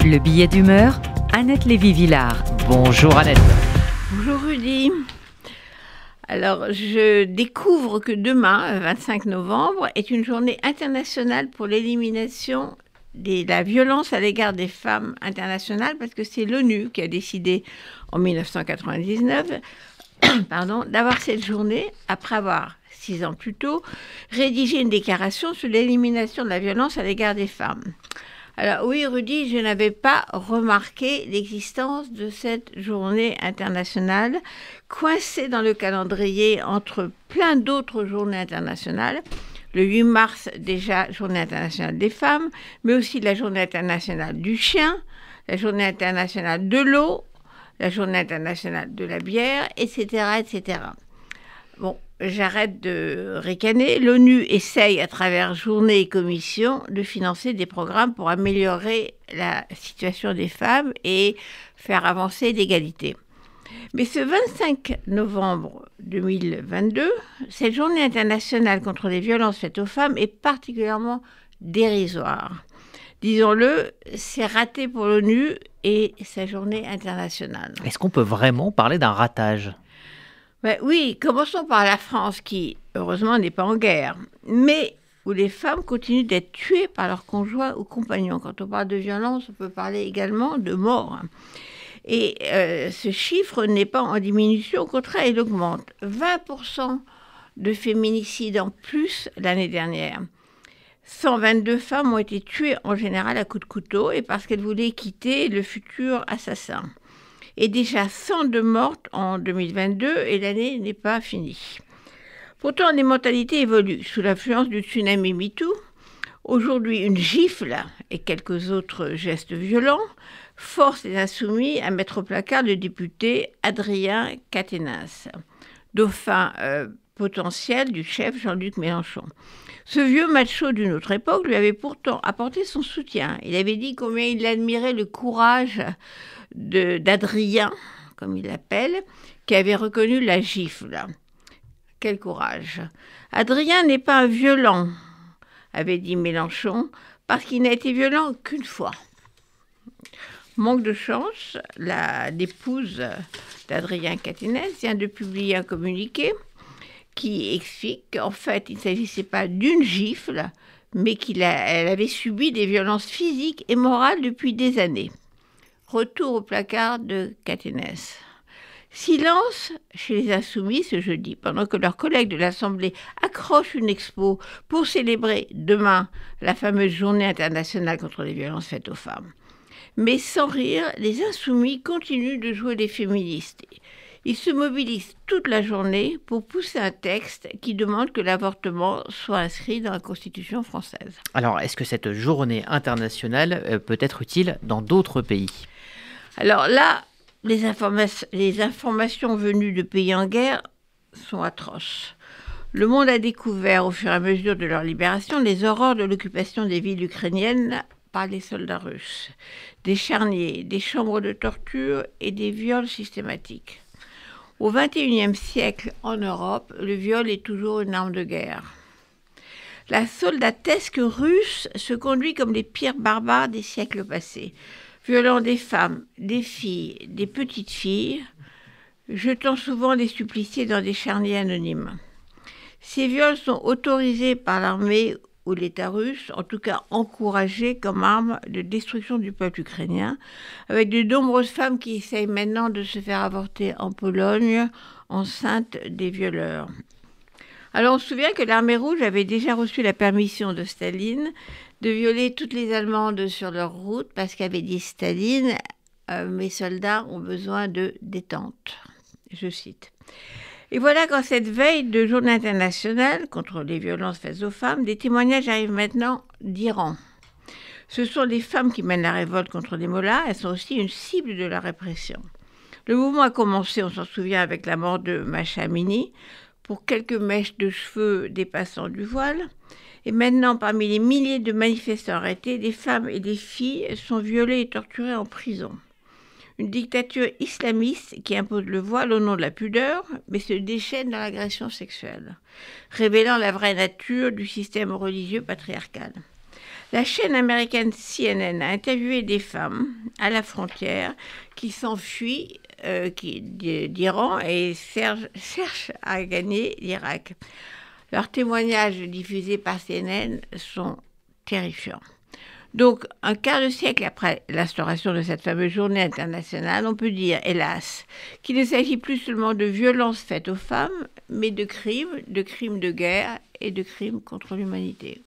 Le billet d'humeur, Annette Lévy-Villard. Bonjour Annette. Bonjour Rudy. Alors, je découvre que demain, 25 novembre, est une journée internationale pour l'élimination de la violence à l'égard des femmes internationales, parce que c'est l'ONU qui a décidé en 1999 d'avoir cette journée après avoir, 6 ans plus tôt, rédigé une déclaration sur l'élimination de la violence à l'égard des femmes. Alors oui, Rudy, je n'avais pas remarqué l'existence de cette journée internationale coincée dans le calendrier entre plein d'autres journées internationales. Le 8 mars, déjà, journée internationale des femmes, mais aussi la journée internationale du chien, la journée internationale de l'eau, la journée internationale de la bière, etc., etc. Bon, j'arrête de ricaner. L'ONU essaye, à travers journées et commissions, de financer des programmes pour améliorer la situation des femmes et faire avancer l'égalité. Mais ce 25 novembre 2022, cette journée internationale contre les violences faites aux femmes est particulièrement dérisoire. Disons-le, c'est raté pour l'ONU et sa journée internationale. Est-ce qu'on peut vraiment parler d'un ratage ? Oui, commençons par la France qui, heureusement, n'est pas en guerre, mais où les femmes continuent d'être tuées par leurs conjoints ou compagnons. Quand on parle de violence, on peut parler également de mort. Et ce chiffre n'est pas en diminution, au contraire, il augmente. 20% de féminicides en plus l'année dernière. 122 femmes ont été tuées en général à coups de couteau et parce qu'elles voulaient quitter le futur assassin. Et déjà 102 mortes en 2022 et l'année n'est pas finie. Pourtant, les mentalités évoluent. Sous l'influence du tsunami MeToo, aujourd'hui une gifle et quelques autres gestes violents forcent les insoumis à mettre au placard le député Adrien Quatennens, dauphin potentiel du chef Jean-Luc Mélenchon. Ce vieux macho d'une autre époque lui avait pourtant apporté son soutien. Il avait dit combien il admirait le courage d'Adrien, comme il l'appelle, qui avait reconnu la gifle. Quel courage. Adrien n'est pas un violent, avait dit Mélenchon, parce qu'il n'a été violent qu'une fois. Manque de chance, l'épouse d'Adrien Quatennens vient de publier un communiqué qui explique qu'en fait, il ne s'agissait pas d'une gifle, mais elle avait subi des violences physiques et morales depuis des années. Retour au placard de Quatennens. Silence chez les insoumis ce jeudi, pendant que leurs collègues de l'Assemblée accrochent une expo pour célébrer demain la fameuse journée internationale contre les violences faites aux femmes. Mais sans rire, les insoumis continuent de jouer les féministes. Ils se mobilisent toute la journée pour pousser un texte qui demande que l'avortement soit inscrit dans la Constitution française. Alors, est-ce que cette journée internationale peut être utile dans d'autres pays ? Alors là, les informations venues de pays en guerre sont atroces. Le monde a découvert, au fur et à mesure de leur libération, les horreurs de l'occupation des villes ukrainiennes par les soldats russes. Des charniers, des chambres de torture et des viols systématiques. Au XXIe siècle, en Europe, le viol est toujours une arme de guerre. La soldatesque russe se conduit comme les pires barbares des siècles passés, violant des femmes, des filles, des petites filles, jetant souvent les suppliciés dans des charniers anonymes. Ces viols sont autorisés par l'armée ou l'État russe, en tout cas encouragés comme arme de destruction du peuple ukrainien, avec de nombreuses femmes qui essayent maintenant de se faire avorter en Pologne, enceintes des violeurs. Alors on se souvient que l'armée rouge avait déjà reçu la permission de Staline de violer toutes les Allemandes sur leur route, parce qu'avait dit Staline, mes soldats ont besoin de détente. Je cite. Et voilà qu'en cette veille de journée internationale contre les violences faites aux femmes, des témoignages arrivent maintenant d'Iran. Ce sont les femmes qui mènent la révolte contre les mollahs, elles sont aussi une cible de la répression. Le mouvement a commencé, on s'en souvient, avec la mort de Mahsa Amini, pour quelques mèches de cheveux dépassant du voile. Et maintenant, parmi les milliers de manifestants arrêtés, des femmes et des filles sont violées et torturées en prison. Une dictature islamiste qui impose le voile au nom de la pudeur, mais se déchaîne dans l'agression sexuelle, révélant la vraie nature du système religieux patriarcal. La chaîne américaine CNN a interviewé des femmes à la frontière qui s'enfuient d'Iran et cherchent à gagner l'Irak. Leurs témoignages diffusés par CNN sont terrifiants. Donc, un quart de siècle après l'instauration de cette fameuse journée internationale, on peut dire, hélas, qu'il ne s'agit plus seulement de violences faites aux femmes, mais de crimes de guerre et de crimes contre l'humanité.